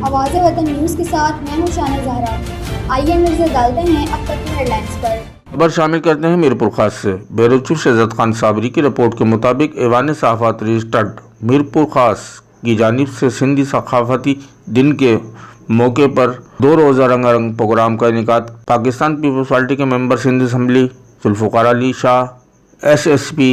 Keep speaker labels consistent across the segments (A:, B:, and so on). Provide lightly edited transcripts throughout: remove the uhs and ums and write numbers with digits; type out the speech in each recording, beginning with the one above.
A: आवाज़े वतन न्यूज़ के साथ मैं हूँ शाना जहरा। आइए नजर डालते हैं अब तक की हेडलाइंस पर।
B: खबर शामिल करते हैं मीरपुर खास से। ब्यूरो चीफ शहजाद खान साबरी की रिपोर्ट के मुताबिक ऐवान सहाफ़त रजिस्टर्ड मीरपुर खास की जानिब से सिंधी सकाफती दिन के मौके पर 2 रोज़ा रंगारंग प्रोग्राम का इनेकाद पाकिस्तान पीपल्स पार्टी के member Sindh assembly Zulfiqar Ali Shah, SSP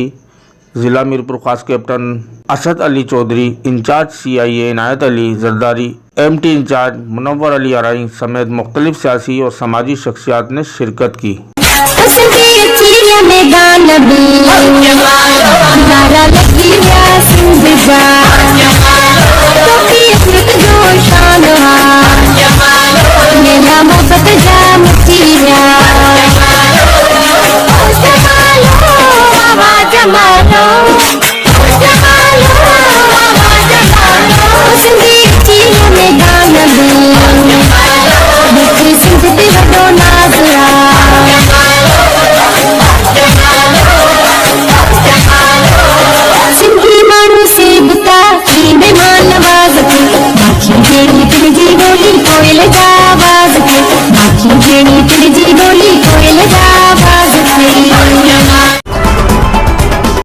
B: ज़िला Mirpur Khas captain Asad Ali Chaudhry, incharge CIA Inayat Ali Zardari, MT incharge Munawar Ali आरई समेत मुख्तलिफ सियासी और समाजी शख्सियात ने शिरकत की।